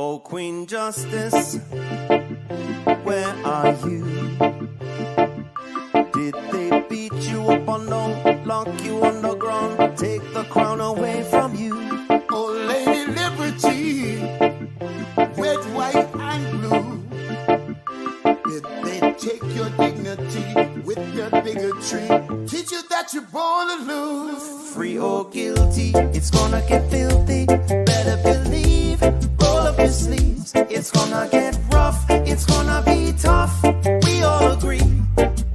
Oh, Queen Justice, where are you? Did they beat you up or no? Lock you on the ground, take the crown away from you? Oh, Lady Liberty, red, white, and blue. Did they take your dignity with their bigotry? Teach you that you're born to lose. Free or guilty, it's gonna get filthy. Better believe, roll up your sleeves. It's gonna get rough, it's gonna be tough. We all agree,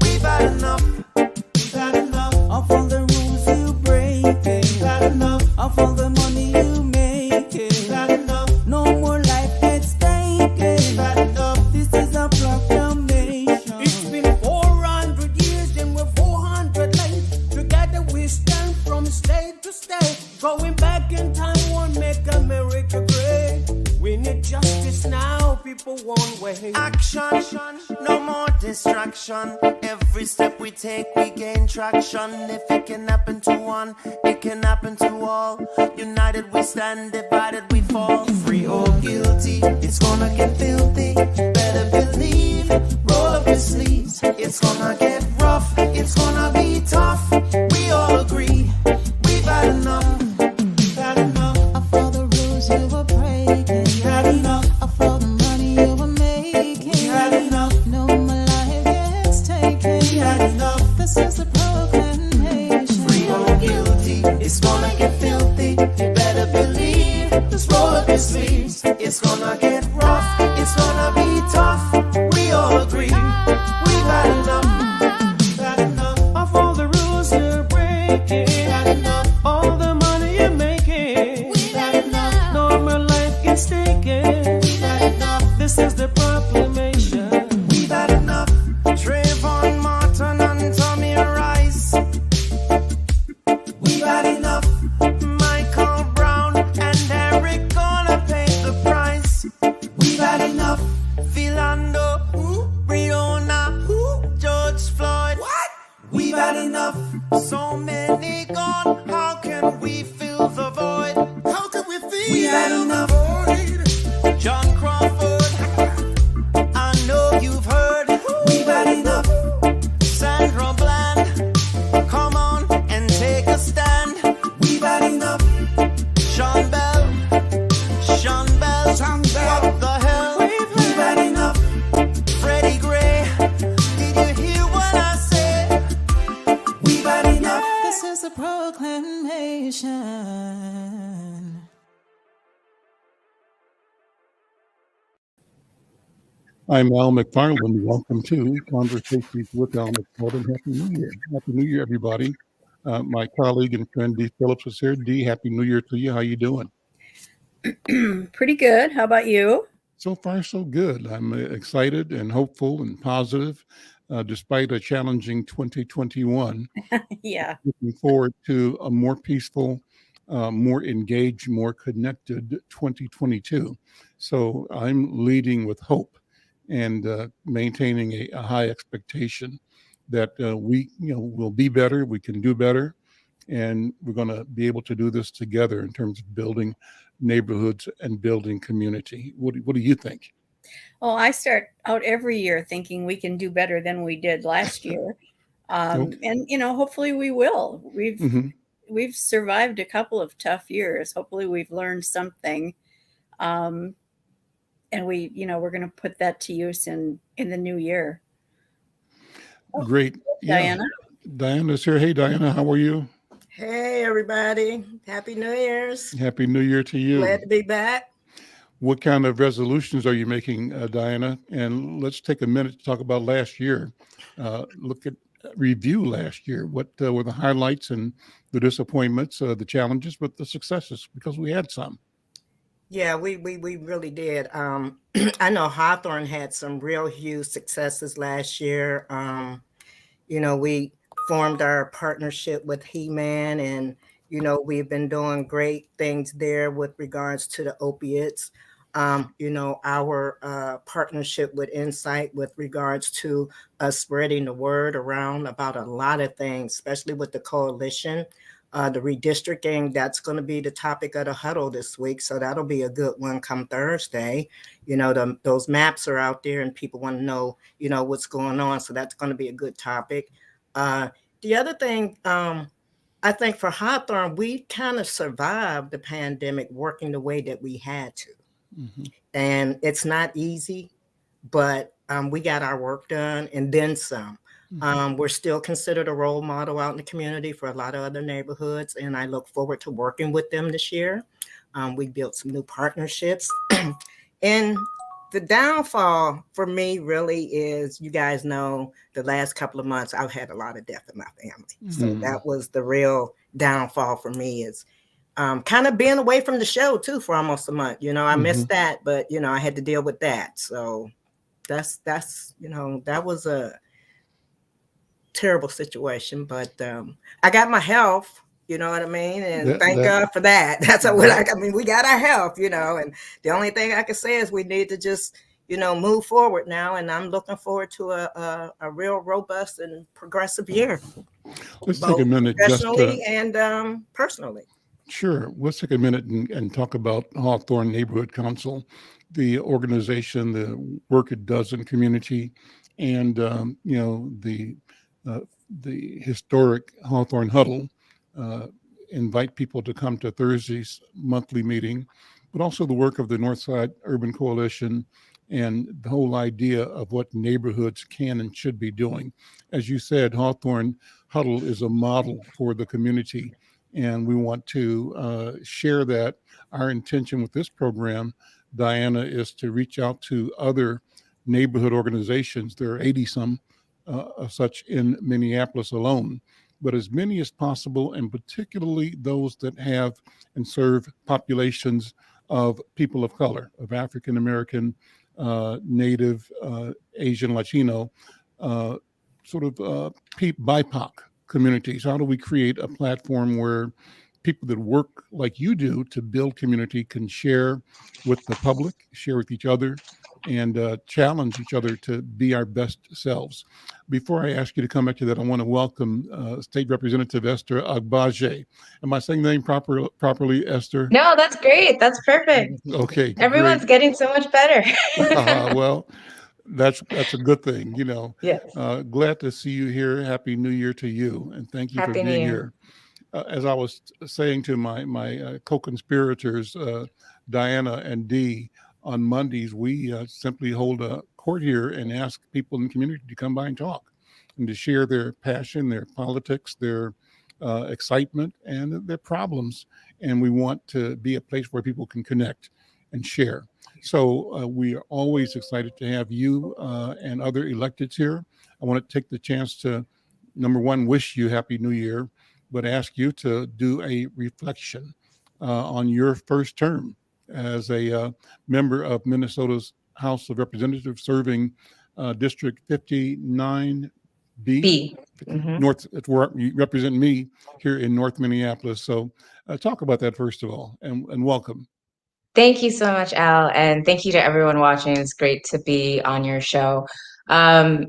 we've had enough. We've had enough of all the rules you break. We've had enough of all the money you make. We've had enough, no more life at stake. We've had enough, this is a proclamation. It's been 400 years and we're 400 late. Together we stand from state to state. Going back in time won't make America great. We need justice now, people won't wait. Action, no more distraction. Every step we take, we gain traction. If it can happen to one, it can happen to all. United we stand, divided we fall. Free or guilty, it's gonna get filthy. Better believe, roll up your sleeves. It's gonna get rough, it's gonna be tough. We all agree, we've had enough. We've had enough of all the rules you were breaking. We had enough of all the money you were making. We had enough, no more life gets taken. We had enough, this is the proclamation. Free or guilty, it's gonna get filthy. You better believe, just roll up your sleeves. It's gonna get rough, it's gonna be tough. We all agree, we've had enough. We've had enough of all the rules you're breaking. We've had enough, all the money you're making. We've had enough, no more life gets taken. We've had enough, this is the proclamation. We've had enough. Trayvon Martin and Tommy Rice. We've had enough. Michael Brown and Eric gonna pay the price. We've had enough. Philando, Breonna, George Floyd. What? We've had enough. So many gone. How can we fill the void? How can we feel? We've had enough. John Crawford, I know you've heard. We've had enough. Sandra Bland, come on and take a stand. We've had enough. Sean Bell, what the hell? We've had enough. Freddie Gray, did you hear what I said? We've had enough. This is a proclamation. I'm Al McFarlane. Welcome to Conversations with Al McFarlane. Happy New Year. Happy New Year, everybody. My colleague and friend Dee Phillips is here. Dee, Happy New Year to you. How you doing? Pretty good. How about you? So far, so good. I'm excited and hopeful and positive, despite a challenging 2021. Yeah. Looking forward to a more peaceful, more engaged, more connected 2022. So I'm leading with hope and maintaining a high expectation that we will be better, we can do better, and we're going to be able to do this together in terms of building neighborhoods and building community. What do you think? Well, I start out every year thinking we can do better than we did last year. Okay. And, hopefully we will. We've survived a couple of tough years. Hopefully we've learned something. And we're going to put that to use in the new year. Great. Diana? Yeah. Diana's here. Hey, Diana, how are you? Hey, everybody. Happy New Year's. Happy New Year to you. Glad to be back. What kind of resolutions are you making, Diana? And let's take a minute to talk about last year. Review last year. What were the highlights and the disappointments, the challenges, but the successes, because we had some. Yeah, we really did. I know Hawthorn had some real huge successes last year. We formed our partnership with He-Man, and, we've been doing great things there with regards to the opiates. Our partnership with Insight with regards to us spreading the word around about a lot of things, especially with the coalition. the redistricting, that's going to be the topic of the huddle this week. So that'll be a good one come Thursday. Those maps are out there and people want to know, what's going on. So that's going to be a good topic. The other thing, I think for Hawthorn, we kind of survived the pandemic working the way that we had to. Mm-hmm. And it's not easy, but we got our work done and then some. Mm-hmm. We're still considered a role model out in the community for a lot of other neighborhoods, and I look forward to working with them this year. We built some new partnerships. And the downfall for me really is, you guys know, the last couple of months, I've had a lot of death in my family. Mm-hmm. So that was the real downfall for me, is kind of being away from the show too for almost a month. I missed that, but I had to deal with that. So that's that was a terrible situation, but I got my health, you know what I mean? And thank God for that. That's what we got our health, and the only thing I can say is we need to just, move forward now. And I'm looking forward to a real robust and progressive year. Let's take a minute, professionally and personally. Sure. Let's take a minute and talk about Hawthorn Neighborhood Council, the organization, the work it does in community, and the historic Hawthorn Huddle. Invite people to come to Thursday's monthly meeting, but also the work of the Northside Urban Coalition and the whole idea of what neighborhoods can and should be doing. As you said, Hawthorn Huddle is a model for the community, and we want to share that. Our intention with this program, Diana, is to reach out to other neighborhood organizations. There are 80 some such in Minneapolis alone, but as many as possible, and particularly those that have and serve populations of people of color, of African American, Native, Asian, Latino, BIPOC communities. How do we create a platform where people that work like you do to build community can share with the public, share with each other, and challenge each other to be our best selves? Before I ask you to come back to that, I want to welcome State Representative Esther Agbaje. Am I saying the name properly, Esther? No, that's great. That's perfect. Okay. Everyone's getting so much better. Well, that's a good thing, Yes. Glad to see you here. Happy New Year to you, and thank you for being here. As I was saying to my co-conspirators, Diana and Dee, on Mondays, we simply hold a court here and ask people in the community to come by and talk and to share their passion, their politics, their excitement, and their problems. And we want to be a place where people can connect and share. So we are always excited to have you and other electeds here. I want to take the chance to, number one, wish you Happy New Year, but ask you to do a reflection on your first term as a member of Minnesota's House of Representatives, serving District 59B. Mm-hmm. North, it's where you represent me here in North Minneapolis. So talk about that first of all, and welcome. Thank you so much, Al, and thank you to everyone watching. It's great to be on your show. As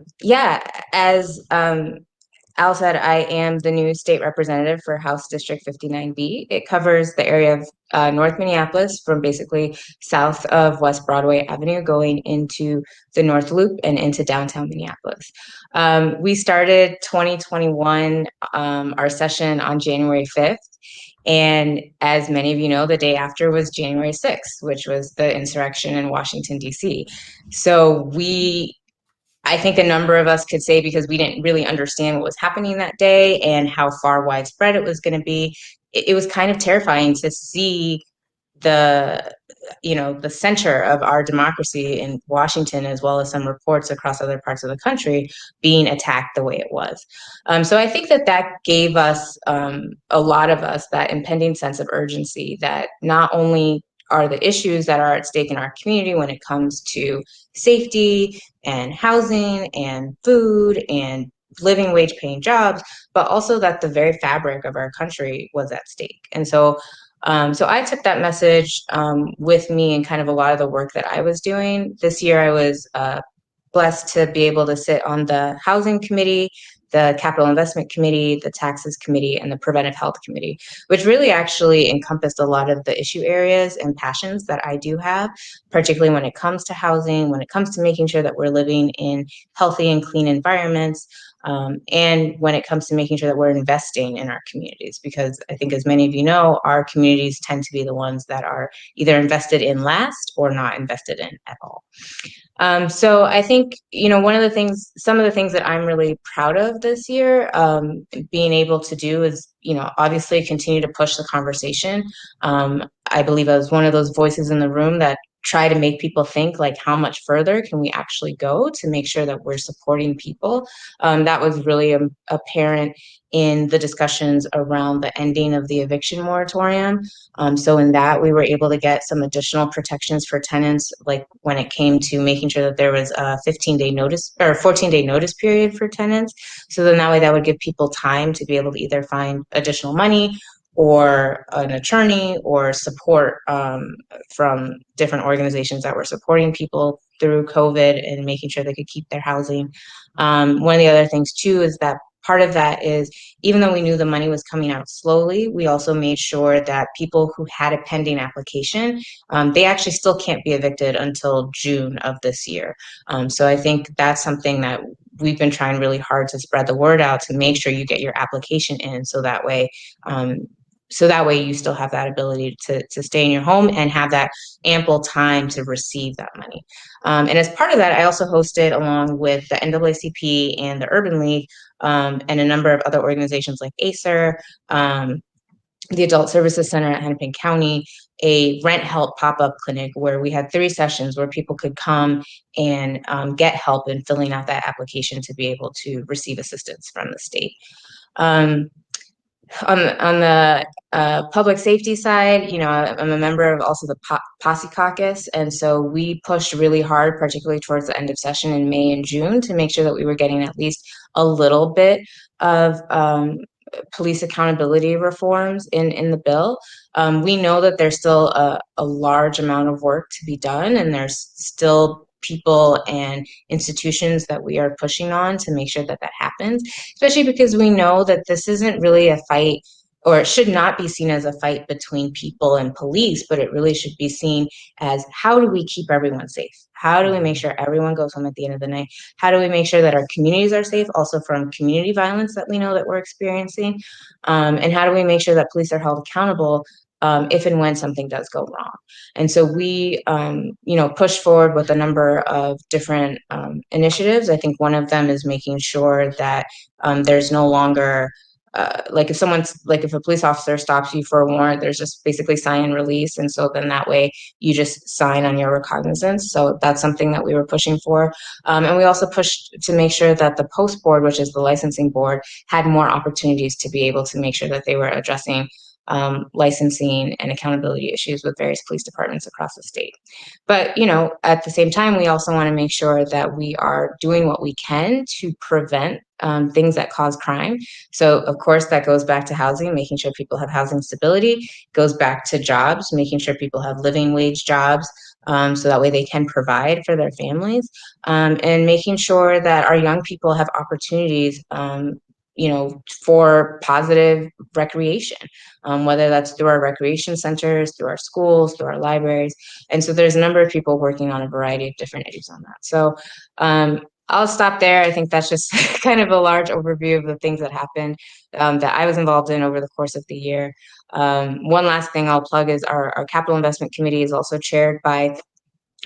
Al said, I am the new state representative for House District 59B. It covers the area of North Minneapolis, from basically south of West Broadway Avenue going into the North Loop and into downtown Minneapolis. We started 2021, our session on January 5th. And as many of you know, the day after was January 6th, which was the insurrection in Washington, D.C. So I think a number of us could say, because we didn't really understand what was happening that day and how far widespread it was going to be, it was kind of terrifying to see the center of our democracy in Washington, as well as some reports across other parts of the country, being attacked the way it was. So I think that gave us, a lot of us, that impending sense of urgency that not only are the issues that are at stake in our community when it comes to safety and housing and food and living wage paying jobs, but also that the very fabric of our country was at stake. And so I took that message with me in kind of a lot of the work that I was doing. This year I was blessed to be able to sit on the housing committee the Capital Investment Committee, the Taxes Committee, and the Preventive Health Committee, which really actually encompassed a lot of the issue areas and passions that I do have, particularly when it comes to housing, when it comes to making sure that we're living in healthy and clean environments, and when it comes to making sure that we're investing in our communities, because I think, as many of you know, our communities tend to be the ones that are either invested in last or not invested in at all. So I think, some of the things that I'm really proud of this year, being able to do is, obviously continue to push the conversation. I believe I was one of those voices in the room that try to make people think, like, how much further can we actually go to make sure that we're supporting people. That was really apparent in the discussions around the ending of the eviction moratorium. So in that, we were able to get some additional protections for tenants, like when it came to making sure that there was a 15-day notice or 14-day notice period for tenants. So then that way, that would give people time to be able to either find additional money or an attorney or support from different organizations that were supporting people through COVID and making sure they could keep their housing. One of the other things too is that part of that is, even though we knew the money was coming out slowly, we also made sure that people who had a pending application, they actually still can't be evicted until June of this year. So I think that's something that we've been trying really hard to spread the word out, to make sure you get your application in, so that way you still have that ability to stay in your home and have that ample time to receive that money. And as part of that, I also hosted, along with the NAACP and the Urban League, and a number of other organizations like ACER, the Adult Services Center at Hennepin County, a rent help pop-up clinic where we had 3 sessions where people could come and get help in filling out that application to be able to receive assistance from the state. On the public safety side, I'm a member of also the Posse Caucus, and so we pushed really hard, particularly towards the end of session in May and June, to make sure that we were getting at least a little bit of police accountability reforms in the bill. We know that there's still a large amount of work to be done, and there's still people and institutions that we are pushing on to make sure that that happens, especially because we know that this isn't really a fight, or it should not be seen as a fight between people and police, but it really should be seen as, how do we keep everyone safe? How do we make sure everyone goes home at the end of the night? How do we make sure that our communities are safe, also from community violence that we know that we're experiencing? And how do we make sure that police are held accountable if and when something does go wrong? And so we, push forward with a number of different initiatives. I think one of them is making sure that there's no longer, if a police officer stops you for a warrant, there's just basically sign and release. And so then that way you just sign on your recognizance. So that's something that we were pushing for. And we also pushed to make sure that the post board, which is the licensing board, had more opportunities to be able to make sure that they were addressing licensing and accountability issues with various police departments across the state. But, at the same time, we also want to make sure that we are doing what we can to prevent things that cause crime. So, of course, that goes back to housing, making sure people have housing stability, goes back to jobs, making sure people have living wage jobs, so that way they can provide for their families, and making sure that our young people have opportunities for positive recreation, whether that's through our recreation centers, through our schools, through our libraries. And so there's a number of people working on a variety of different issues on that. So I'll stop there. I think that's just kind of a large overview of the things that happened that I was involved in over the course of the year. One last thing I'll plug is our Capital Investment Committee is also chaired by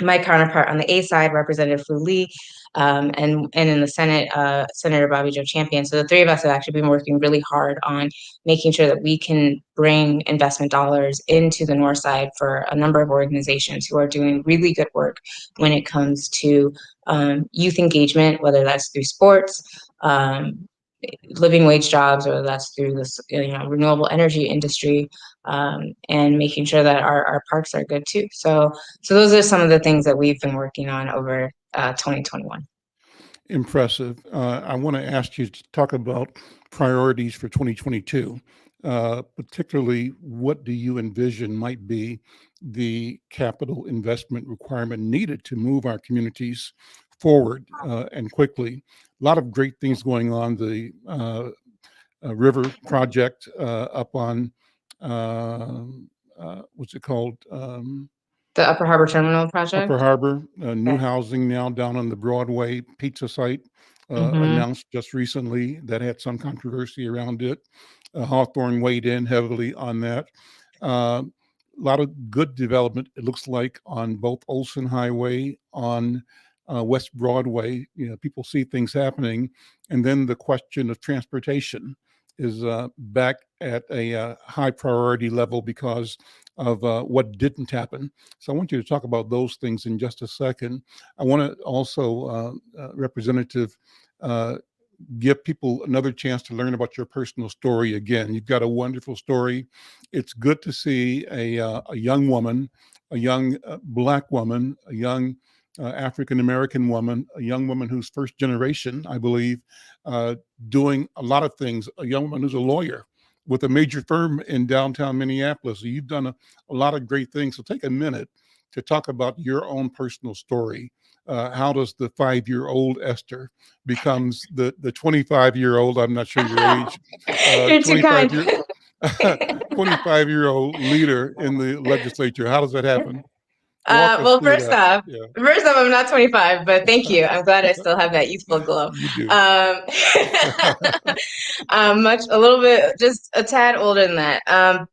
my counterpart on the A side, Representative Fu Lee, and in the Senate, Senator Bobby Joe Champion. So the 3 of us have actually been working really hard on making sure that we can bring investment dollars into the North Side for a number of organizations who are doing really good work when it comes to youth engagement, whether that's through sports, living wage jobs, or that's through this renewable energy industry, and making sure that our parks are good too. So those are some of the things that we've been working on over 2021. Impressive. I want to ask you to talk about priorities for 2022. Particularly, what do you envision might be the capital investment requirement needed to move our communities forward and quickly. A lot of great things going on. The river project up on what's it called? The Upper Harbor Terminal project. Upper Harbor, new housing now down on the Broadway pizza site, announced just recently, that had some controversy around it. Hawthorn weighed in heavily on that. A lot of good development, it looks like, on both Olson Highway, on West Broadway. People see things happening. And then the question of transportation is back at a high priority level because of what didn't happen. So I want you to talk about those things in just a second. I want to also, Representative, give people another chance to learn about your personal story again. You've got a wonderful story. It's good to see a young woman, a young Black woman, a young African-American woman, a young woman who's first generation, I believe, doing a lot of things, a young woman who's a lawyer with a major firm in downtown Minneapolis. So you've done a lot of great things. So take a minute to talk about your own personal story. How does the 5-year-old Esther becomes the 25-year-old, I'm not sure your age, You're too kind. 25-year-old leader in the legislature? How does that happen? Well, first off, I'm not 25, but thank you. I'm glad I still have that youthful glow. You do. A little bit, just a tad older than that.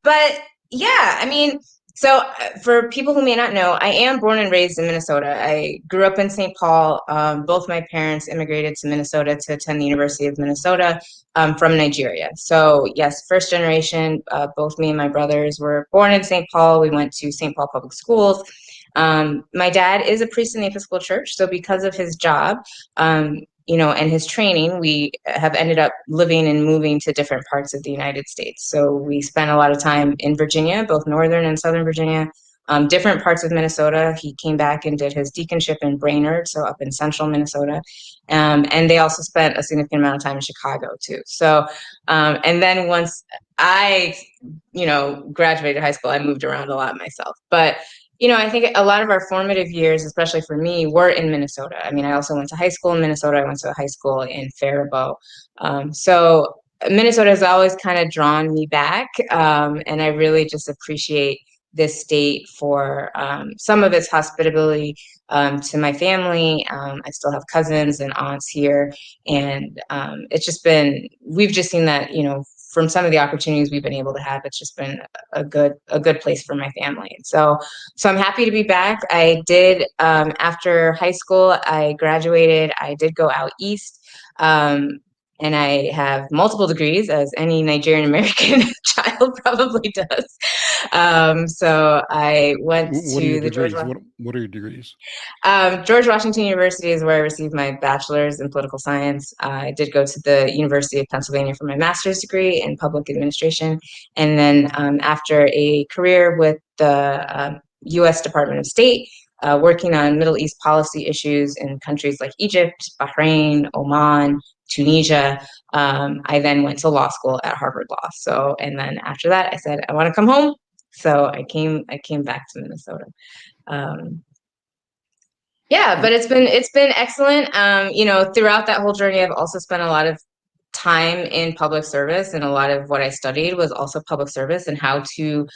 But yeah, I mean, so for people who may not know, I am born and raised in Minnesota. I grew up in St. Paul. Both my parents immigrated to Minnesota to attend the University of Minnesota from Nigeria. So yes, first generation, both me and my brothers were born in St. Paul. We went to St. Paul Public Schools. My dad is a priest in the Episcopal Church, so because of his job, and his training, we have ended up living and moving to different parts of the United States. So we spent a lot of time in Virginia, both Northern and Southern Virginia, different parts of Minnesota. He came back and did his deaconship in Brainerd, so up in central Minnesota. And they also spent a significant amount of time in Chicago too. So, and then once I, graduated high school, I moved around a lot myself. But I think a lot of our formative years, especially for me, were in Minnesota. I mean, I also went to high school in Minnesota. I went to a high school in Faribault. So Minnesota has always kind of drawn me back. And I really just appreciate this state for some of its hospitality to my family. I still have cousins and aunts here. And we've just seen that, from some of the opportunities we've been able to have, it's just been a good place for my family. So I'm happy to be back. I did, after high school, I graduated, I did go out east, and I have multiple degrees, as any Nigerian American child probably does. So I went to the George Washington. What are your degrees? George Washington University is where I received my bachelor's in political science. I did go to the University of Pennsylvania for my master's degree in public administration. And then after a career with the U.S. Department of State, working on Middle East policy issues in countries like Egypt, Bahrain, Oman, Tunisia, I then went to law school at Harvard Law. So, and then after that, I said, I want to come home. So I came back to Minnesota. Yeah, but it's been excellent. Throughout that whole journey, I've also spent a lot of time in public service, and a lot of what I studied was also public service and how to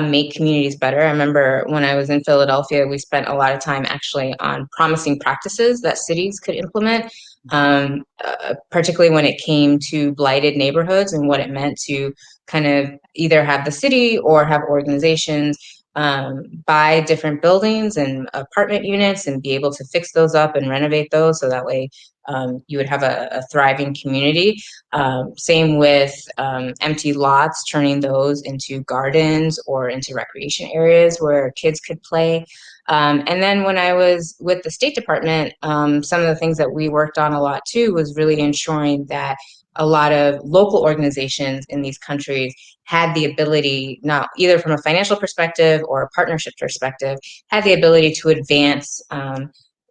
make communities better. I remember when I was in Philadelphia, we spent a lot of time actually on promising practices that cities could implement, particularly when it came to blighted neighborhoods and what it meant to kind of either have the city or have organizations buy different buildings and apartment units and be able to fix those up and renovate those, so that way you would have a thriving community. Same with empty lots, turning those into gardens or into recreation areas where kids could play. And then when I was with the State Department, some of the things that we worked on a lot too was really ensuring that a lot of local organizations in these countries had the ability, not either from a financial perspective or a partnership perspective, had the ability to advance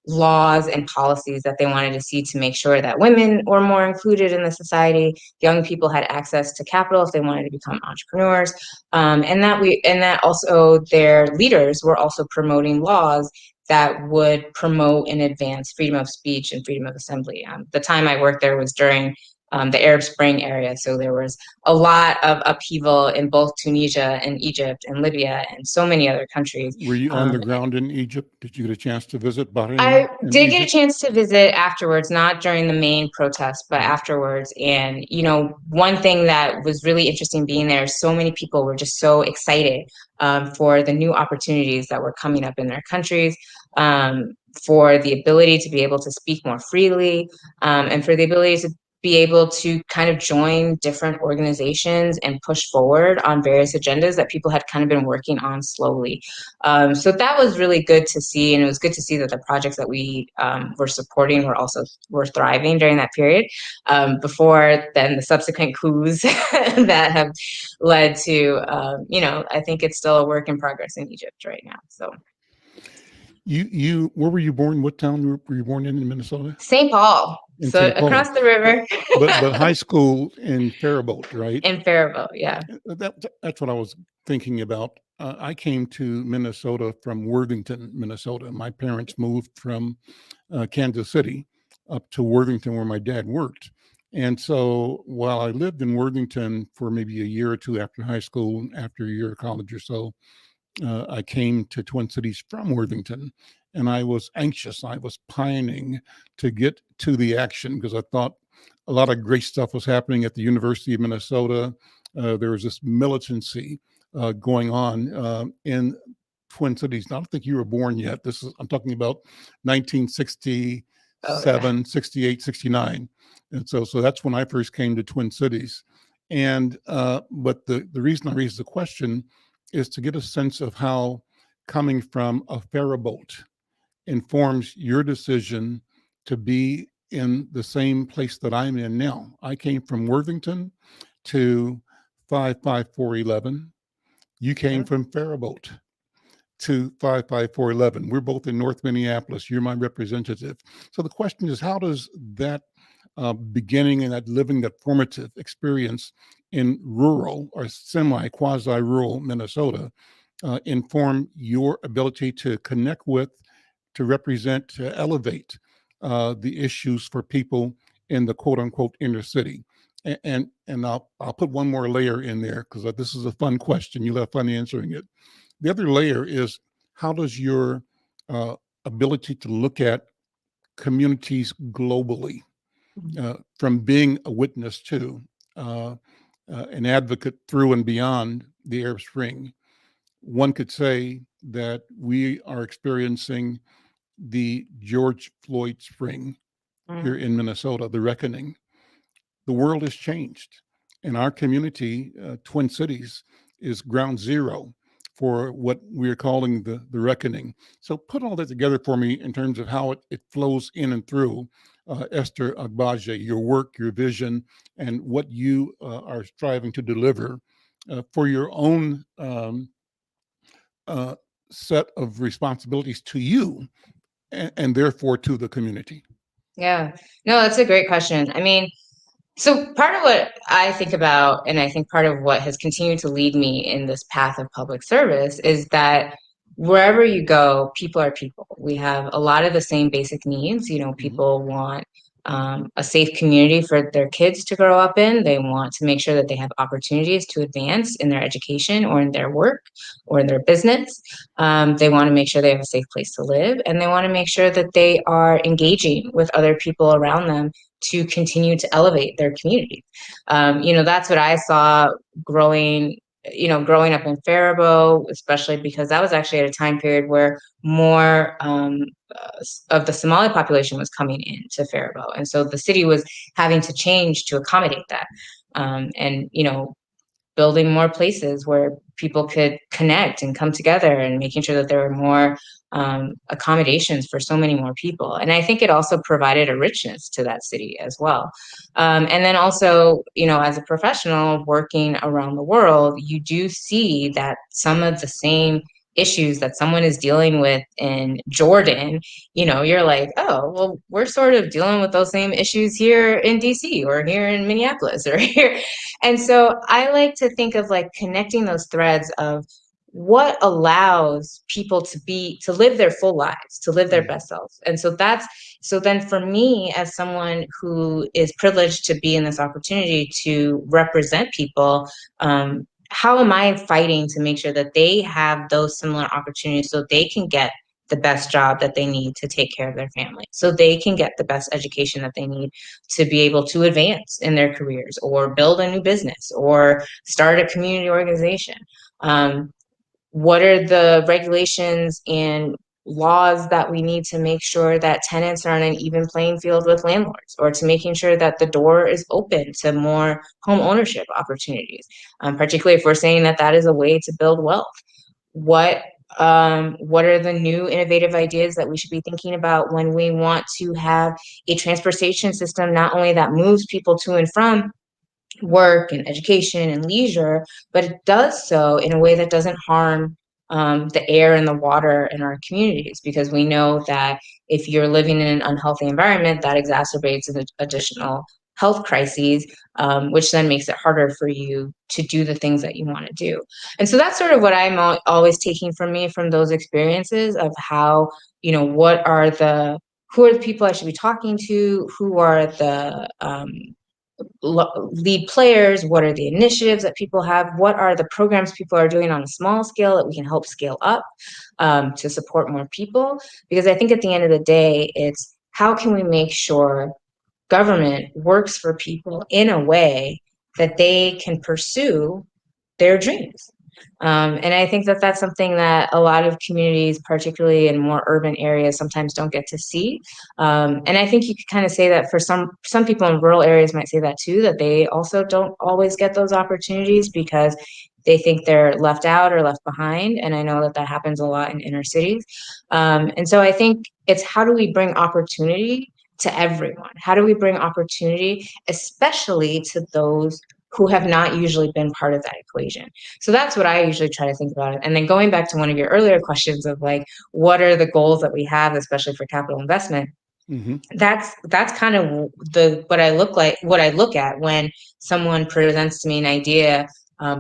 laws and policies that they wanted to see to make sure that women were more included in the society, young people had access to capital if they wanted to become entrepreneurs, and that also their leaders were also promoting laws that would promote and advance freedom of speech and freedom of assembly. The time I worked there was during the Arab Spring area. So there was a lot of upheaval in both Tunisia and Egypt and Libya and so many other countries. Were you on the ground in Egypt? Did you get a chance to visit Bahrain? I did get a chance to visit afterwards, not during the main protests, but afterwards. And, you know, one thing that was really interesting being there, so many people were just so excited for the new opportunities that were coming up in their countries, for the ability to be able to speak more freely, and for the ability to be able to kind of join different organizations and push forward on various agendas that people had kind of been working on slowly. So that was really good to see, and it was good to see that the projects that we were supporting were thriving during that period. Before then, the subsequent coups that have led to, you know, I think it's still a work in progress in Egypt right now. So. Where were you born? What town were you born in Minnesota? St. Paul. So across the river. but high school in Faribault, right? In Faribault, yeah. That's what I was thinking about. I came to Minnesota from Worthington, Minnesota. My parents moved from Kansas City up to Worthington, where my dad worked. And so while I lived in Worthington for maybe a year or two after high school, after a year of college or so, I came to Twin Cities from Worthington, and I was anxious. I was pining to get to the action because I thought a lot of great stuff was happening at the University of Minnesota. There was this militancy going on in Twin Cities. I don't think you were born yet. I'm talking about 1967, 68, 69. And so that's when I first came to Twin Cities. And but the reason I raised the question is to get a sense of how coming from a Faribault informs your decision to be in the same place that I'm in now. I came from Worthington to 55411. You came from Faribault to 55411. We're both in North Minneapolis. You're my representative. So the question is, how does that beginning and that living, that formative experience in rural or semi-quasi-rural Minnesota inform your ability to connect with, to represent, to elevate the issues for people in the quote-unquote inner city? And I'll put one more layer in there because this is a fun question. You'll have fun answering it. The other layer is, how does your ability to look at communities globally, from being a witness to, an advocate through and beyond the Arab Spring, one could say that we are experiencing the George Floyd Spring here in Minnesota, the reckoning. The world has changed, and our community, Twin Cities, is ground zero for what we're calling the reckoning. So put all that together for me in terms of how it flows in and through, Esther Agbaje, your work, your vision, and what you are striving to deliver for your own set of responsibilities to you and therefore to the community. Yeah, no, that's a great question. I mean, so part of what I think about, and I think part of what has continued to lead me in this path of public service, is that wherever you go, people are people. We have a lot of the same basic needs. You know, people want a safe community for their kids to grow up in. They want to make sure that they have opportunities to advance in their education or in their work or in their business. They want to make sure they have a safe place to live, and they want to make sure that they are engaging with other people around them to continue to elevate their community. You know, that's what I saw growing up in Faribault, especially because that was actually at a time period where more of the Somali population was coming into Faribault. And so the city was having to change to accommodate that. And, you know, building more places where people could connect and come together, and making sure that there were more accommodations for so many more people. And I think it also provided a richness to that city as well. And then also, you know, as a professional working around the world, you do see that some of the same issues that someone is dealing with in Jordan, you know, you're like, oh, well, we're sort of dealing with those same issues here in DC or here in Minneapolis or here. And so I like to think of like connecting those threads of what allows people to live their full lives, to live their best selves. And so then for me, as someone who is privileged to be in this opportunity to represent people, how am I fighting to make sure that they have those similar opportunities so they can get the best job that they need to take care of their family, so they can get the best education that they need to be able to advance in their careers or build a new business or start a community organization? What are the regulations and laws that we need to make sure that tenants are on an even playing field with landlords, or to making sure that the door is open to more home ownership opportunities, particularly if we're saying that that is a way to build wealth? What are the new innovative ideas that we should be thinking about when we want to have a transportation system not only that moves people to and from work and education and leisure, but it does so in a way that doesn't harm the air and the water in our communities? Because we know that if you're living in an unhealthy environment, that exacerbates an additional health crises, which then makes it harder for you to do the things that you want to do. And so that's sort of what I'm always taking from those experiences of how, who are the people I should be talking to, who are the lead players, what are the initiatives that people have, what are the programs people are doing on a small scale that we can help scale up to support more people. Because I think at the end of the day, it's how can we make sure government works for people in a way that they can pursue their dreams. And I think that that's something that a lot of communities, particularly in more urban areas, sometimes don't get to see. And I think you could kind of say that for some people in rural areas might say that too, that they also don't always get those opportunities because they think they're left out or left behind. And I know that that happens a lot in inner cities. And so I think it's how do we bring opportunity to everyone? How do we bring opportunity, especially to those who have not usually been part of that equation? So that's what I usually try to think about it. And then going back to one of your earlier questions of like, what are the goals that we have, especially for capital investment? Mm-hmm. That's kind of what I look at when someone presents to me an idea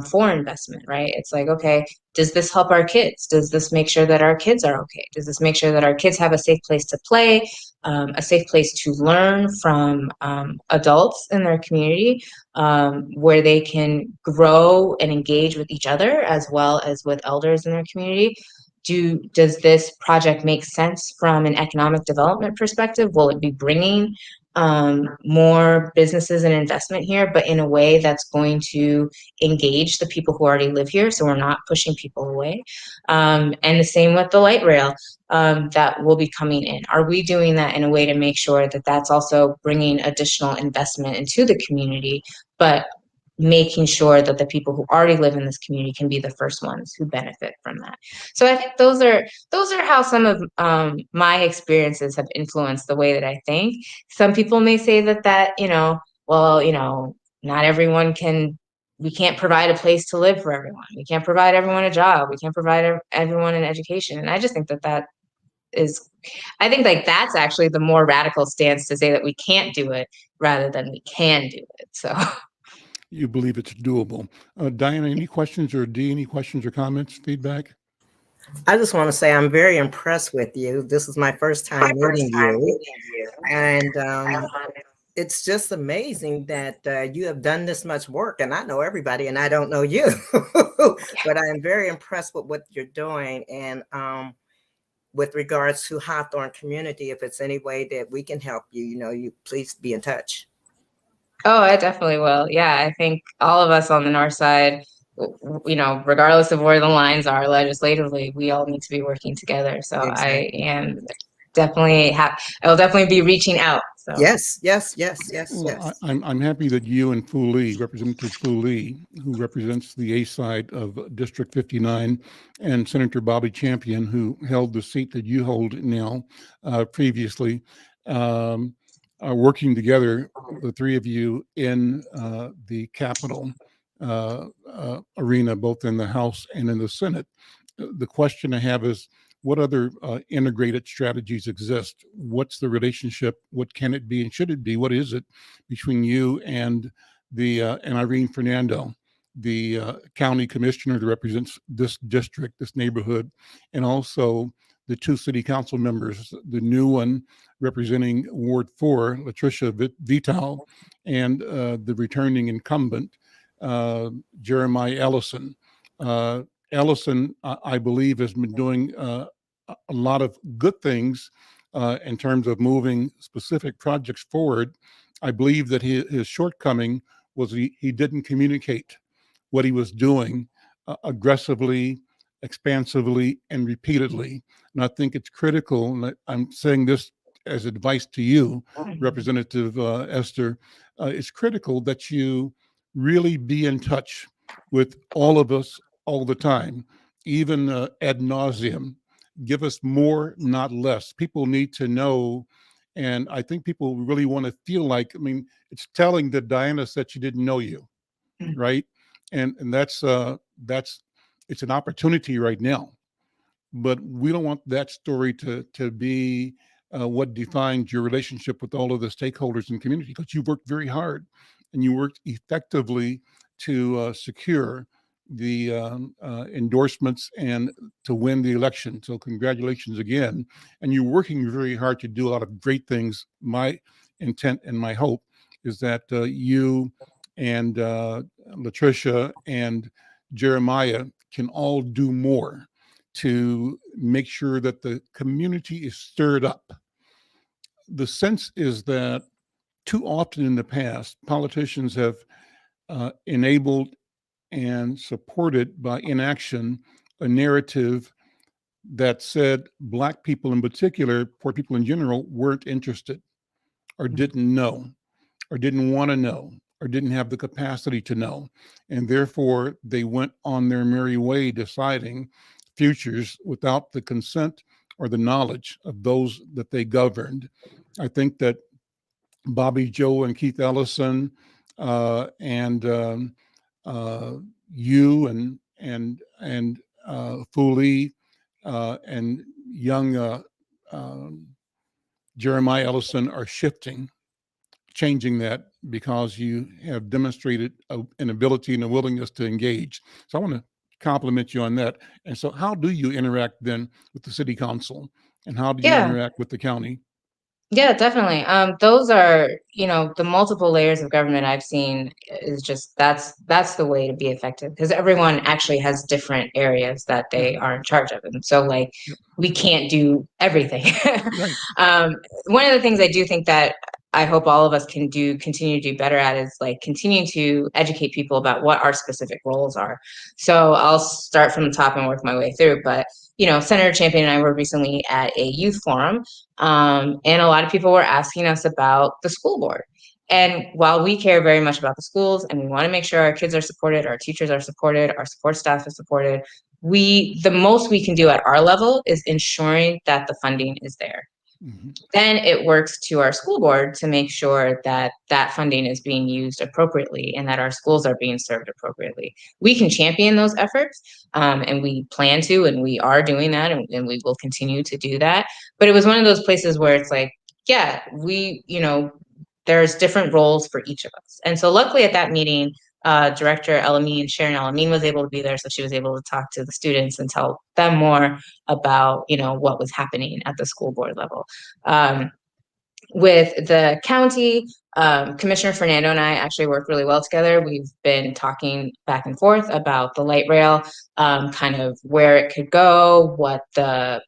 for investment, right? It's like, okay, does this help our kids? Does this make sure that our kids are okay? Does this make sure that our kids have a safe place to play, a safe place to learn from adults in their community, where they can grow and engage with each other as well as with elders in their community? Does this project make sense from an economic development perspective? Will it be bringing more businesses and investment here, but in a way that's going to engage the people who already live here, so we're not pushing people away? And the same with the light rail that will be coming in. Are we doing that in a way to make sure that that's also bringing additional investment into the community, but making sure that the people who already live in this community can be the first ones who benefit from that? So I think those are how some of my experiences have influenced the way that I think. Some people may say that not everyone we can't provide a place to live for everyone. We can't provide everyone a job. We can't provide everyone an education. And I just think that is, I think like that's actually the more radical stance, to say that we can't do it rather than we can do it. So you believe it's doable. Diana, any questions, or Dee, any questions or comments, feedback? I just want to say I'm very impressed with you. This is my first time meeting you. And it's just amazing that you have done this much work. And I know everybody and I don't know you. But I am very impressed with what you're doing. And with regards to Hawthorn community, if it's any way that we can help you, you please be in touch. Oh, I definitely will. Yeah, I think all of us on the north side, regardless of where the lines are legislatively, we all need to be working together. So exactly. I am definitely I will definitely be reaching out. So. Yes. Well, I'm happy that you and Fu Lee, Representative Fu Lee, who represents the A side of District 59, and Senator Bobby Champion, who held the seat that you hold now previously, are working together, the three of you, in the Capitol arena, both in the House and in the Senate. The question I have is, what other integrated strategies exist? What's the relationship? What can it be and should it be? What is it between you and and Irene Fernando, the county commissioner that represents this district, this neighborhood, and also the two city council members, the new one representing Ward 4, Latricia Vital, and the returning incumbent, Jeremiah Ellison. Ellison, I believe, has been doing a lot of good things in terms of moving specific projects forward. I believe that his shortcoming was he didn't communicate what he was doing aggressively, expansively, and repeatedly. And I think it's critical, and I'm saying this as advice to you, Representative Esther, it's critical that you really be in touch with all of us all the time, even ad nauseum. Give us more, not less. People need to know, and I think people really want to feel like, I mean, it's telling that Diana said she didn't know you, right? And that's it's an opportunity right now, but we don't want that story to be what defines your relationship with all of the stakeholders in the community, because you worked very hard and you worked effectively to secure the endorsements and to win the election. So congratulations again. And you're working very hard to do a lot of great things. My intent and my hope is that you and Latricia and Jeremiah can all do more to make sure that the community is stirred up. The sense is that too often in the past, politicians have enabled and supported by inaction a narrative that said Black people in particular, poor people in general, weren't interested or didn't know or didn't want to know or didn't have the capacity to know. And therefore, they went on their merry way deciding futures without the consent or the knowledge of those that they governed. I think that Bobby Joe and Keith Ellison and you and Fooley and young Jeremiah Ellison are changing that, because you have demonstrated an ability and a willingness to engage. So I want to compliment you on that. And so how do you interact then with the city council, and how do you interact with the county? Yeah, definitely. Those are, the multiple layers of government I've seen is just that's the way to be effective, because everyone actually has different areas that they are in charge of. And so we can't do everything. Right. One of the things I do think that I hope all of us can continue to do better at is continue to educate people about what our specific roles are. So I'll start from the top and work my way through. But Senator Champion and I were recently at a youth forum, and a lot of people were asking us about the school board. And while we care very much about the schools and we want to make sure our kids are supported, our teachers are supported, our support staff is supported, the most we can do at our level is ensuring that the funding is there. Mm-hmm. Then it works to our school board to make sure that that funding is being used appropriately and that our schools are being served appropriately. We can champion those efforts, and we plan to, and we are doing that, and we will continue to do that. But it was one of those places where it's there's different roles for each of us. And so luckily at that meeting, Director Sharon Elamine was able to be there, so she was able to talk to the students and tell them more about what was happening at the school board level. With the county, Commissioner Fernando and I actually work really well together. We've been talking back and forth about the light rail, kind of where it could go, what the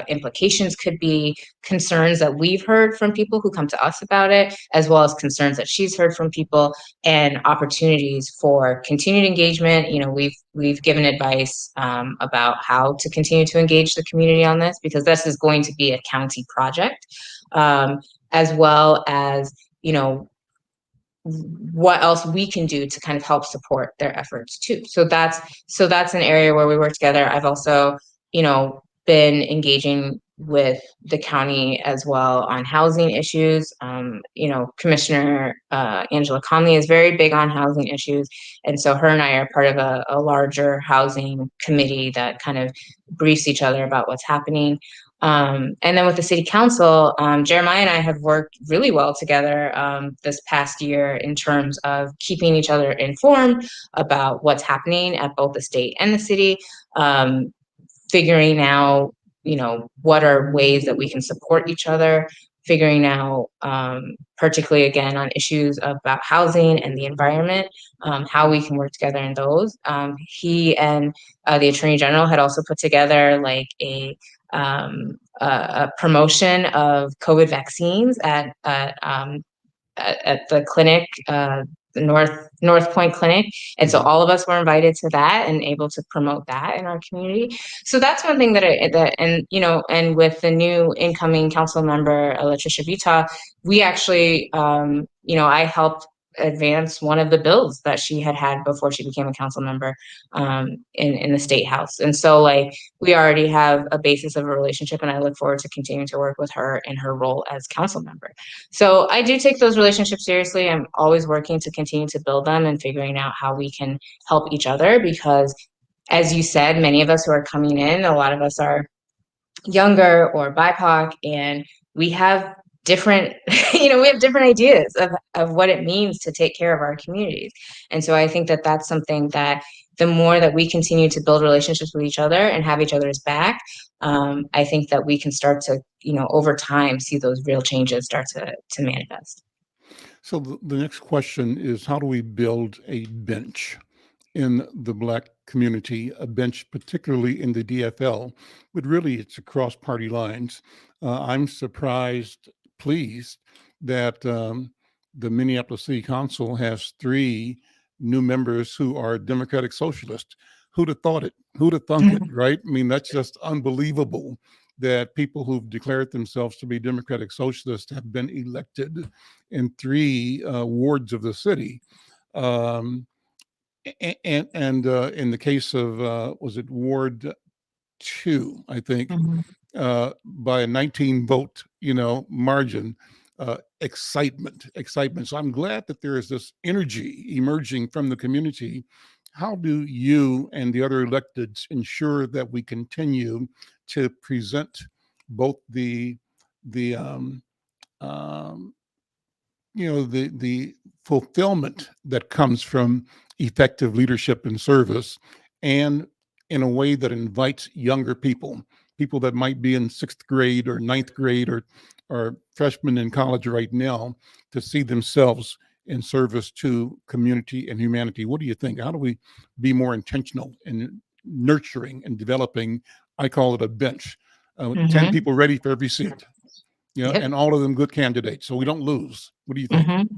implications could be, concerns that we've heard from people who come to us about it, as well as concerns that she's heard from people, and opportunities for continued engagement. We've given advice about how to continue to engage the community on this, because this is going to be a county project, as well as what else we can do to kind of help support their efforts too. So that's an area where we work together. I've also been engaging with the county as well on housing issues. Commissioner Angela Conley is very big on housing issues. And so her and I are part of a larger housing committee that kind of briefs each other about what's happening. And then with the city council, Jeremiah and I have worked really well together this past year in terms of keeping each other informed about what's happening at both the state and the city, figuring out, what are ways that we can support each other, figuring out, particularly again on issues about housing and the environment, how we can work together in those. He and the Attorney General had also put together like a promotion of COVID vaccines at the clinic, the North Point Clinic. And so all of us were invited to that and able to promote that in our community. So that's one thing and with the new incoming council member, Latricia Vita, we actually, I helped advance one of the bills that she had before she became a council member in the state house. And so we already have a basis of a relationship, and I look forward to continuing to work with her in her role as council member. So I do take those relationships seriously. I'm always working to continue to build them and figuring out how we can help each other, because as you said, many of us who are coming in, a lot of us are younger or BIPOC, and we have different, we have different ideas of what it means to take care of our communities. And so I think that that's something that the more that we continue to build relationships with each other and have each other's back, I think that we can start to, over time, see those real changes start to manifest. So the next question is, how do we build a bench in the Black community, a bench particularly in the DFL, but really it's across party lines? I'm pleased that the Minneapolis City Council has 3 new members who are Democratic Socialists. Who'd have thought it? Who'd have thunk it, right? I mean, that's just unbelievable that people who've declared themselves to be Democratic Socialists have been elected in 3 wards of the city. And in the case of, was it Ward 2, I think, by a 19 vote, margin, excitement. So I'm glad that there is this energy emerging from the community. How do you and the other electeds ensure that we continue to present both the fulfillment that comes from effective leadership and service, and in a way that invites younger people that might be in 6th grade or 9th grade or freshmen in college right now, to see themselves in service to community and humanity? What do you think? How do we be more intentional in nurturing and developing, I call it a bench, 10 people ready for every seat, Yep. and all of them good candidates, so we don't lose. What do you think?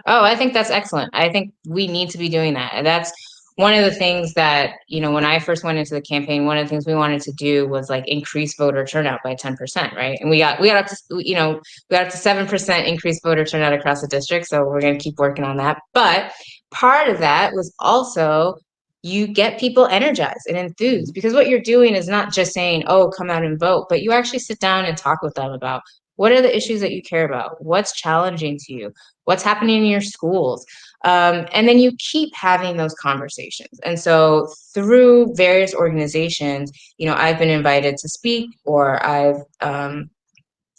Oh, I think that's excellent. I think we need to be doing that. And that's one of the things that, when I first went into the campaign, one of the things we wanted to do was increase voter turnout by 10%, right? And we got up to 7% increased voter turnout across the district. So we're going to keep working on that. But part of that was also you get people energized and enthused, because what you're doing is not just saying, oh, come out and vote, but you actually sit down and talk with them about what are the issues that you care about, what's challenging to you, what's happening in your schools. And then you keep having those conversations. And so through various organizations, I've been invited to speak, or I've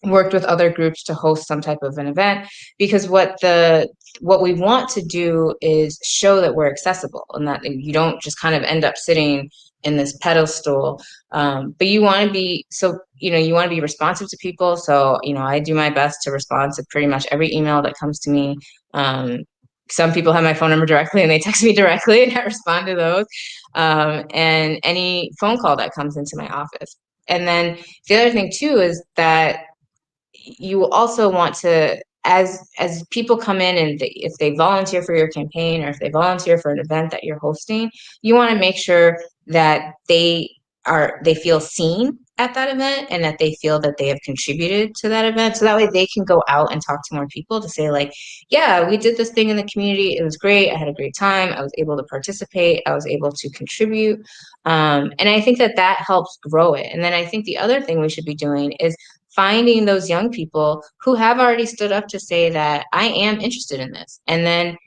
worked with other groups to host some type of an event, because what we want to do is show that we're accessible and that you don't just kind of end up sitting in this pedestal, but you want to be responsive to people. So I do my best to respond to pretty much every email that comes to me. Some people have my phone number directly and they text me directly, and I respond to those, and any phone call that comes into my office. And then the other thing too is that you also want to, as people come in and if they volunteer for your campaign or if they volunteer for an event that you're hosting, you want to make sure that they feel seen at that event, and that they feel that they have contributed to that event. So that way they can go out and talk to more people to say yeah, we did this thing in the community. It was great. I had a great time. I was able to participate. I was able to contribute. And I think that helps grow it. And then I think the other thing we should be doing is finding those young people who have already stood up to say that I am interested in this, and then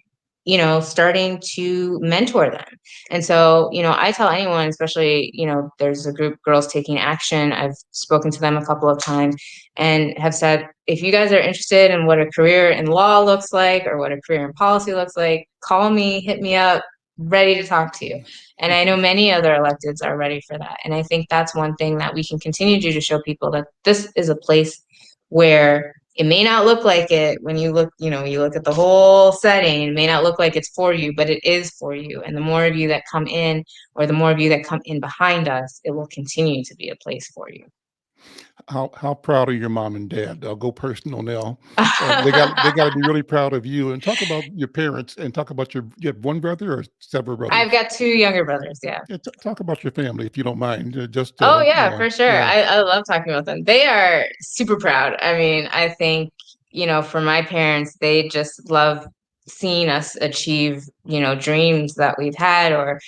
starting to mentor them. And so, I tell anyone, especially, there's a group, Girls Taking Action. I've spoken to them a couple of times and have said, if you guys are interested in what a career in law looks like or what a career in policy looks like, call me, hit me up, ready to talk to you. And I know many other electeds are ready for that. And I think that's one thing that we can continue to do to show people that this is a place where it may not look like it when you look at the whole setting. It may not look like it's for you, but it is for you. And the more of you that come in, or the more of you that come in behind us, it will continue to be a place for you. How proud are your mom and dad? I'll go personal now. They got to be really proud of you. And talk about your parents, and talk about you have one brother or several brothers? I've got two younger brothers. Yeah. Talk about your family, if you don't mind. For sure. Yeah. I love talking about them. They are super proud. I mean, I think, for my parents, they just love seeing us achieve, dreams that we've had, or,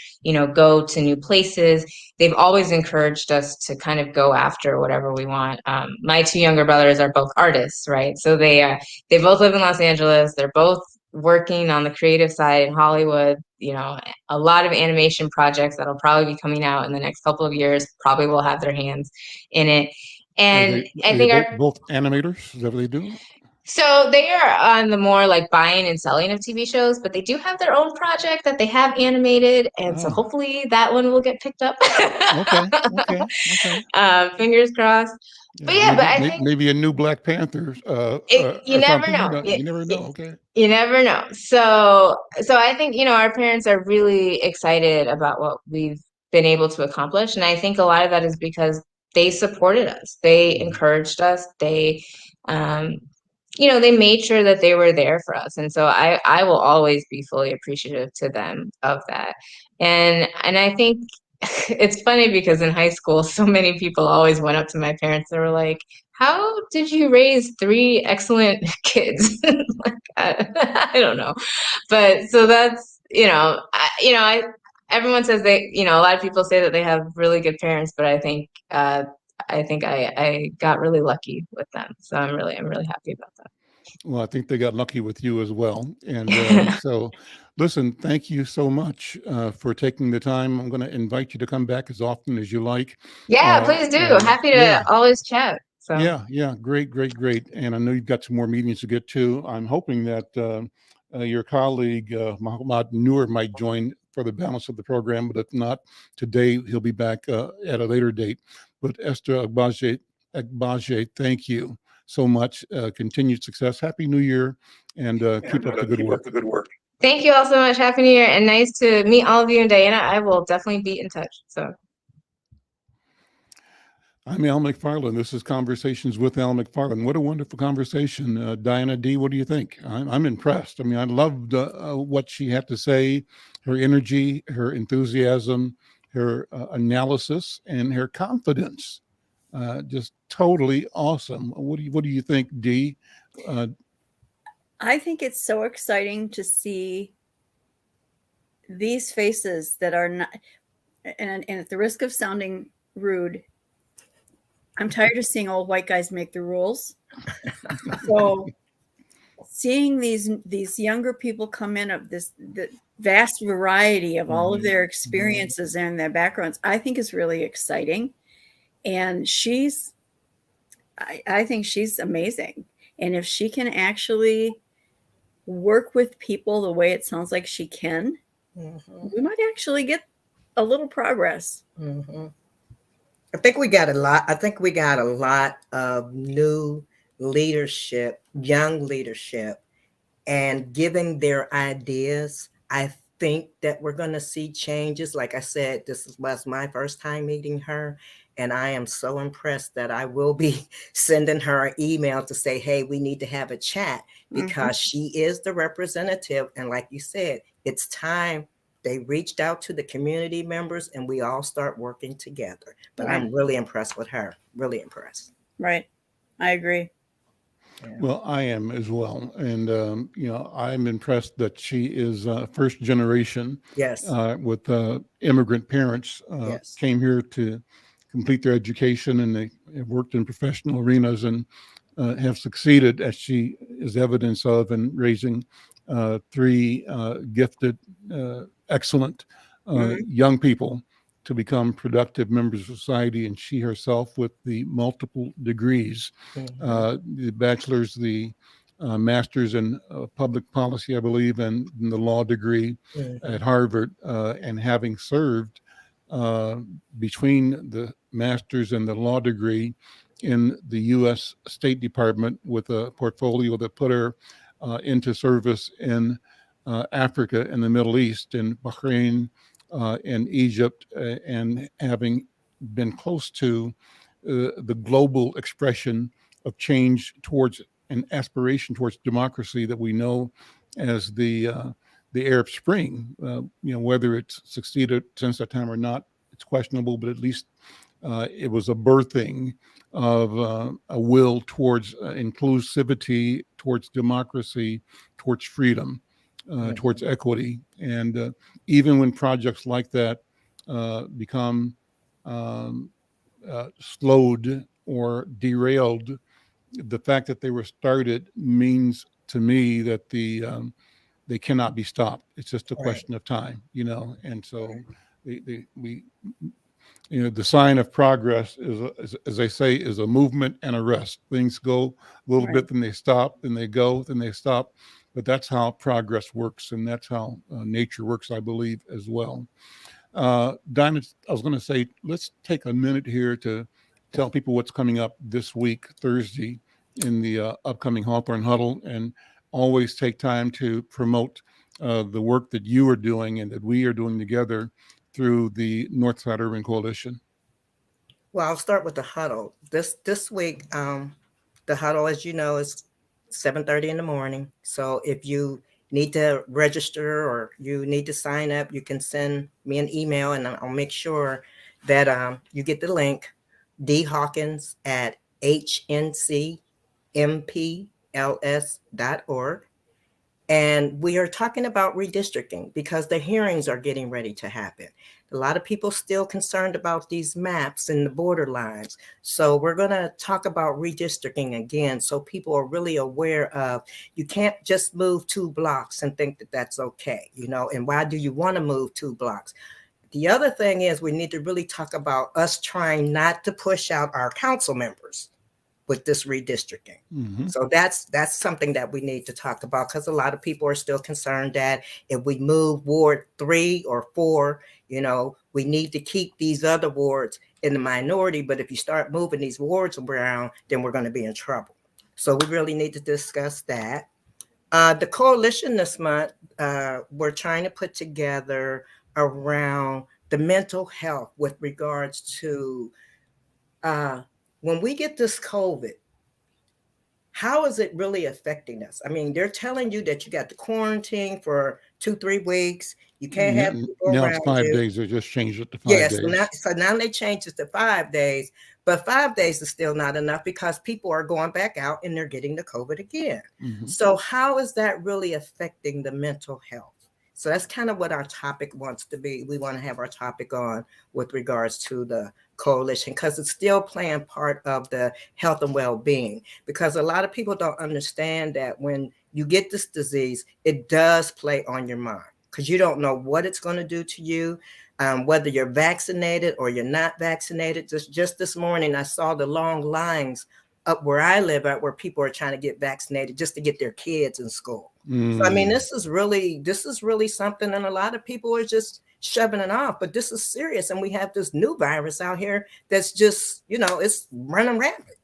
go to new places. They've always encouraged us to kind of go after whatever we want. My two younger brothers are both artists, right? So they both live in Los Angeles. They're both working on the creative side in Hollywood. A lot of animation projects that'll probably be coming out in the next couple of years probably will have their hands in it. And I think both animators, is that what they do? So they are on the more like buying and selling of TV shows, but they do have their own project that they have animated, and so hopefully that one will get picked up. Okay. Fingers crossed. But yeah, I think maybe a new Black Panther. You never know. You never know. Okay. You never know. So I think our parents are really excited about what we've been able to accomplish, and I think a lot of that is because they supported us. They encouraged us. They they made sure that they were there for us. And so I will always be fully appreciative to them of that. And I think it's funny because in high school, so many people always went up to my parents. They were like, how did you raise 3 excellent kids? I don't know. But so that's, everyone says a lot of people say that they have really good parents, but I think I got really lucky with them. So I'm really happy about that. Well, I think they got lucky with you as well. And so, listen, thank you so much for taking the time. I'm going to invite you to come back as often as you like. Yeah, please do. Happy to always chat. So. Yeah. Great. And I know you've got some more meetings to get to. I'm hoping that your colleague, Muhammad Noor, might join for the balance of the program, but if not, today he'll be back at a later date. But Esther Agbaje, thank you so much. Continued success. Happy New Year, and keep up the good work. Thank you all so much. Happy New Year, and nice to meet all of you. And Diana, I will definitely be in touch. So. I'm Al McFarlane. This is Conversations with Al McFarlane. What a wonderful conversation. Diana D., what do you think? I'm impressed. I mean, I loved what she had to say, her energy, her enthusiasm, her analysis, and her confidence. Just totally awesome. What do you think, Dee? I think it's so exciting to see these faces that are not, and at the risk of sounding rude, I'm tired of seeing old white guys make the rules. So seeing these younger people come in of the vast variety of all of their experiences and their backgrounds, I think is really exciting. And I think she's amazing. And if she can actually work with people the way it sounds like she can, we might actually get a little progress. I think we got a lot. I think we got a lot of new leadership, young leadership, and giving their ideas. I think that we're going to see changes. Like I said, this was my first time meeting her, and I am so impressed that I will be sending her an email to say, hey, we need to have a chat, because she is the representative. And like you said, it's time they reached out to the community members and we all start working together. But I'm really impressed with her. Really impressed. Right. I agree. Yeah. Well, I am as well. And, I'm impressed that she is first generation. Yes. With immigrant parents, came here to complete their education, and they have worked in professional arenas and have succeeded, as she is evidence of, in raising three gifted, excellent young people to become productive members of society, and she herself with the multiple degrees, the bachelor's, the master's in public policy, I believe, and the law degree at Harvard, and having served uh, between the master's and the law degree in the U.S. State Department with a portfolio that put her into service in Africa and the Middle East, in Bahrain, in Egypt, and having been close to the global expression of change towards an aspiration towards democracy that we know as the Arab Spring. Whether it's succeeded since that time or not, it's questionable, but at least it was a birthing of a will towards inclusivity, towards democracy, towards freedom, towards equity. And even when projects like that become slowed or derailed, the fact that they were started means to me that they cannot be stopped. It's just a question of time, And so we the sign of progress is, as they say, is a movement and a rest. Things go a little bit, then they stop, then they go, then they stop. But that's how progress works, and that's how nature works, I believe, as well. Diamond, I was going to say, let's take a minute here to tell people what's coming up this week, Thursday, in the upcoming Hawthorn Huddle, and always take time to promote the work that you are doing and that we are doing together through the Northside Urban Coalition. Well, I'll start with the huddle. This week, the huddle, as you know, is 7:30 in the morning. So if you need to register or you need to sign up, you can send me an email and I'll make sure that you get the link, dhawkins@hncmpls.org. And we are talking about redistricting because the hearings are getting ready to happen. A lot of people still concerned about these maps and the border lines. So we're going to talk about redistricting again, so people are really aware of, you can't just move 2 blocks and think that that's okay, and why do you want to move 2 blocks? The other thing is we need to really talk about us trying not to push out our council members with this redistricting. So that's something that we need to talk about, because a lot of people are still concerned that if we move Ward 3 or 4, we need to keep these other wards in the minority. But if you start moving these wards around, then we're going to be in trouble. So we really need to discuss that. The coalition this month, we're trying to put together around the mental health with regards to when we get this COVID, how is it really affecting us? I mean, they're telling you that you got to quarantine for 2-3 weeks. You can't have people now around it's 5 you. days. They just changed it to 5 Yes, days. so now they changed it to 5 days, but 5 days is still not enough because people are going back out and they're getting the COVID again. So how is that really affecting the mental health? So that's kind of what our topic wants to be. We want to have our topic on with regards to the coalition, because it's still playing part of the health and well-being, because a lot of people don't understand that when you get this disease, it does play on your mind, because you don't know what it's going to do to you, whether you're vaccinated or you're not vaccinated. Just this morning, I saw the long lines up where I live at, where people are trying to get vaccinated just to get their kids in school. So I mean, this is really something, and a lot of people are just shoving it off, but this is serious. And we have this new virus out here that's just, it's running rampant.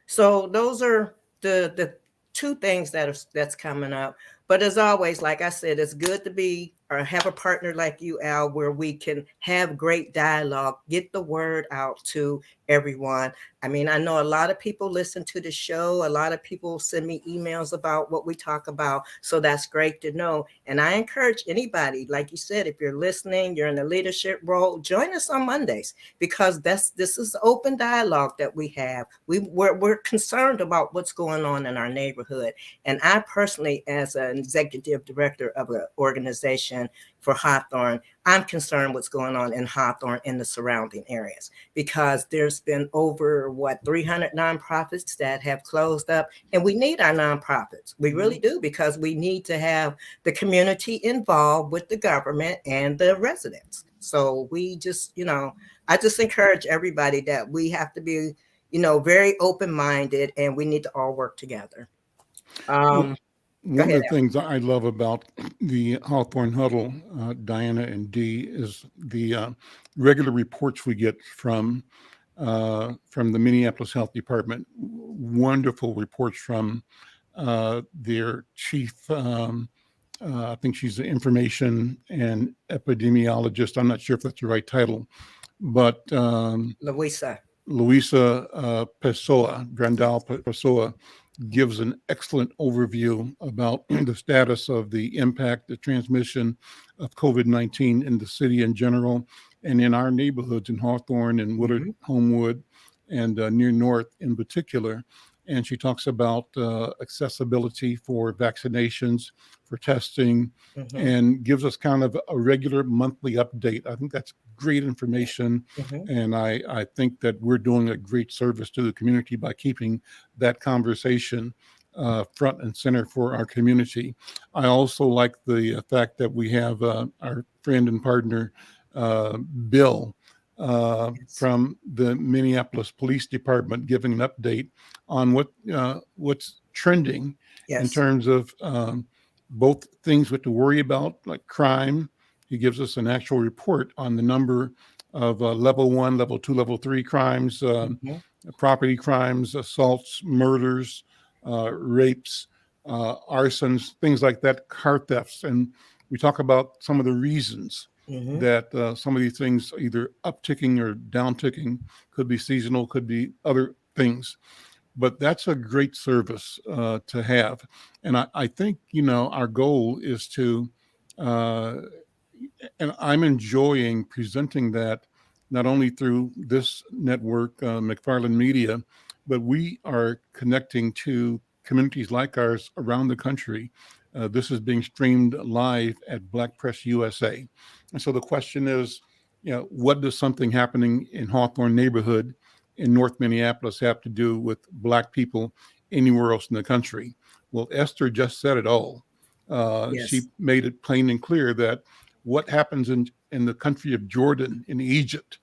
So those are the 2 things that's coming up. But as always, like I said, it's good to be or have a partner like you, Al, where we can have great dialogue, get the word out to everyone. I mean, I know a lot of people listen to the show. A lot of people send me emails about what we talk about. So that's great to know. And I encourage anybody, like you said, if you're listening, you're in a leadership role, join us on Mondays, because this is open dialogue that we have. We're concerned about what's going on in our neighborhood. And I personally, as an executive director of an organization, organization for Hawthorn, I'm concerned what's going on in Hawthorn and the surrounding areas, because there's been over 300 nonprofits that have closed up, and we need our nonprofits. We really do, because we need to have the community involved with the government and the residents. So we just, I just encourage everybody that we have to be, very open-minded, and we need to all work together. One of the things I love about the Hawthorn Huddle, Diana and Dee, is the regular reports we get from the Minneapolis Health Department. Wonderful reports from their chief. I think she's an information and epidemiologist. I'm not sure if that's the right title, but Luisa Pessoa, Grandal Pessoa, gives an excellent overview about the status of the impact, the transmission of COVID-19 in the city in general, and in our neighborhoods in Hawthorn and Woodard, Homewood, and near North in particular. And she talks about accessibility for vaccinations, for testing, and gives us kind of a regular monthly update. I think that's great information. And I think that we're doing a great service to the community by keeping that conversation front and center for our community. I also like the fact that we have our friend and partner, Bill, from the Minneapolis Police Department, giving an update on what's trending in terms of both things we have to worry about, like crime. He gives us an actual report on the number of level 1, level 2, level 3 crimes, property crimes, assaults, murders, rapes, arsons, things like that, car thefts. And we talk about some of the reasons that some of these things either upticking or downticking, could be seasonal, could be other things. But that's a great service to have. And I think, our goal is to, and I'm enjoying presenting that not only through this network, McFarlane Media, but we are connecting to communities like ours around the country. This is being streamed live at Black Press USA. And so the question is, what does something happening in Hawthorne neighborhood in North Minneapolis have to do with Black people anywhere else in the country? Well, Esther just said it all. She made it plain and clear that what happens in the country of Jordan, in Egypt,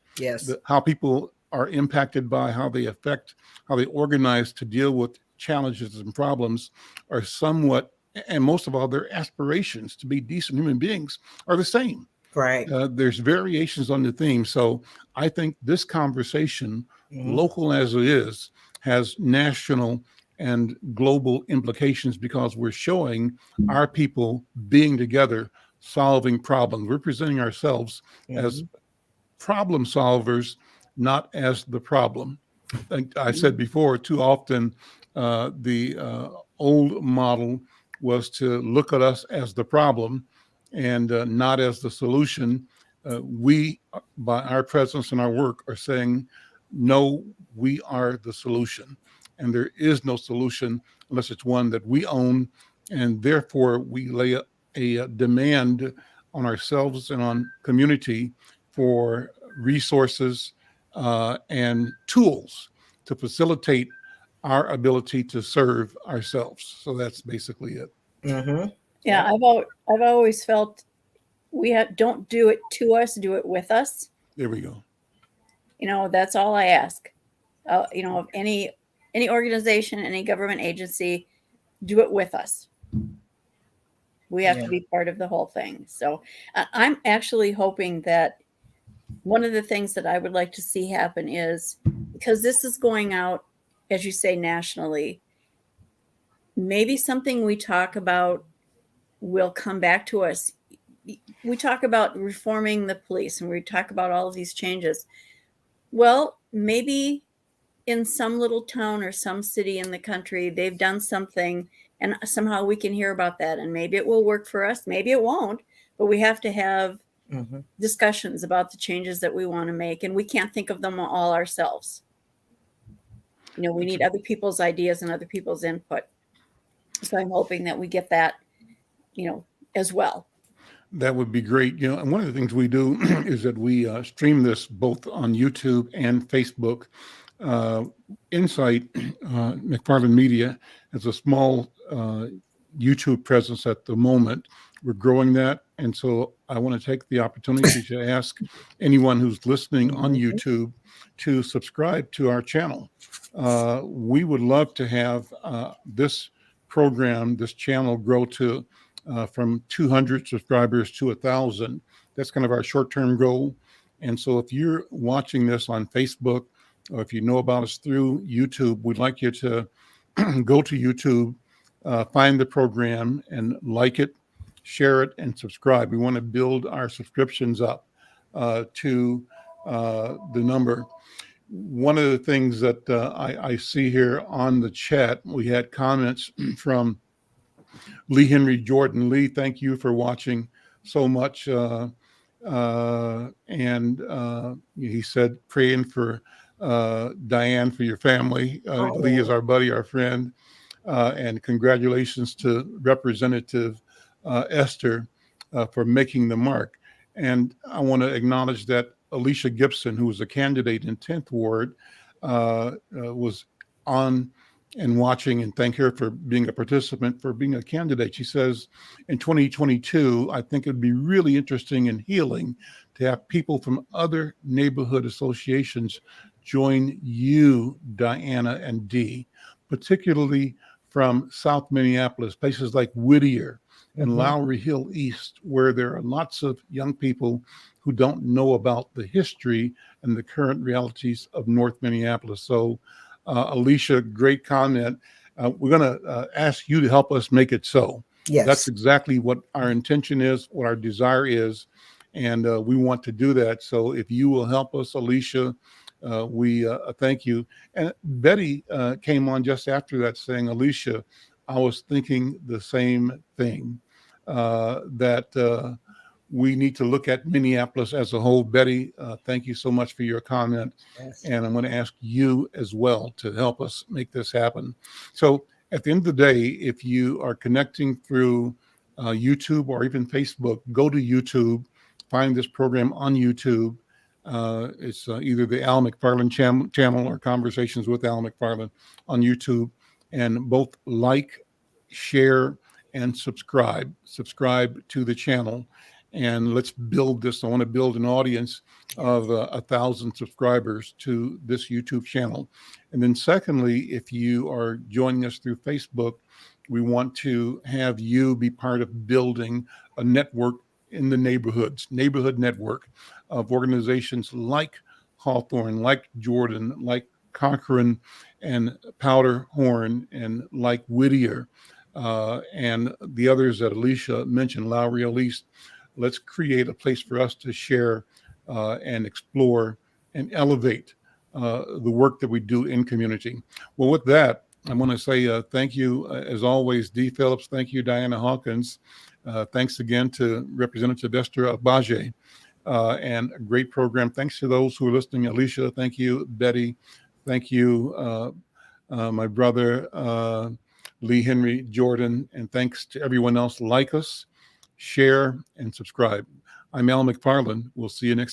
how people are impacted by how they organize to deal with challenges and problems are somewhat, and most of all, their aspirations to be decent human beings are the same. Right. There's variations on the theme. So I think this conversation, local as it is, has national and global implications, because we're showing our people being together, solving problems. We're presenting ourselves as problem solvers, not as the problem. Like I said before, too often the old model was to look at us as the problem and not as the solution. We, by our presence and our work, are saying, no, we are the solution. And there is no solution unless it's one that we own. And therefore, we lay a demand on ourselves and on community for resources and tools to facilitate our ability to serve ourselves. So that's basically it. Yeah, I've always felt don't do it to us, do it with us. There we go. That's all I ask. Of any organization, any government agency, do it with us. We have to be part of the whole thing. So I'm actually hoping that one of the things that I would like to see happen is, because this is going out, as you say, nationally, maybe something we talk about will come back to us. We talk about reforming the police and we talk about all of these changes. Well, maybe in some little town or some city in the country, they've done something and somehow we can hear about that, and maybe it will work for us. Maybe it won't, but we have to have discussions about the changes that we want to make, and we can't think of them all ourselves. We need other people's ideas and other people's input. So I'm hoping that we get that, as well. That would be great. And one of the things we do is that we stream this both on YouTube and Facebook. Insight McFarlane Media has a small YouTube presence at the moment. We're growing that. And so I want to take the opportunity to ask anyone who's listening on YouTube to subscribe to our channel. We would love to have this program, this channel grow to from 200 subscribers to 1,000. That's kind of our short-term goal. And so if you're watching this on Facebook, or if you know about us through YouTube, we'd like you to go to YouTube, find the program and like it, share it, and subscribe. We want to build our subscriptions up to the number. One of the things that I see here on the chat, we had comments from Lee Henry Jordan. Lee, thank you for watching so much. And he said, praying for Diane, for your family. Lee is our buddy, our friend. And congratulations to Representative Esther for making the mark. And I want to acknowledge that Alicia Gibson, who was a candidate in 10th Ward, was on and watching, and thank her for being a participant, for being a candidate. She says, in 2022, I think it'd be really interesting and healing to have people from other neighborhood associations join you, Diana and Dee, particularly from South Minneapolis, places like Whittier and Lowry Hill East, where there are lots of young people who don't know about the history and the current realities of North Minneapolis. So Alicia, great comment. We're going to ask you to help us make it so. Yes. That's exactly what our intention is, what our desire is, and we want to do that. So if you will help us, Alicia, we thank you. And Betty came on just after that saying, Alicia, I was thinking the same thing, that we need to look at Minneapolis as a whole. Betty, thank you so much for your comment. Yes. And I'm going to ask you as well to help us make this happen. So at the end of the day, if you are connecting through YouTube or even Facebook, go to YouTube, find this program on YouTube. It's either the Al McFarlane channel or Conversations with Al McFarlane on YouTube, and both like, share, and subscribe to the channel. And let's build this. I want to build an audience of 1,000 subscribers to this YouTube channel. And then secondly, if you are joining us through Facebook, we want to have you be part of building a network in the neighborhood network of organizations like Hawthorn, like Jordan, like Cochran and Powderhorn, and like Whittier, and the others that Alicia mentioned, Lowry Hill East. Let's create a place for us to share and explore and elevate the work that we do in community. Well, with that, I want to say thank you, as always, Dee Phillips. Thank you, Diana Hawkins. Thanks again to Representative Esther Abaje, and a great program. Thanks to those who are listening. Alicia, thank you. Betty, thank you. My brother, Lee Henry Jordan, and thanks to everyone else. Like us, share, and subscribe. I'm Al McFarlane. We'll see you next time.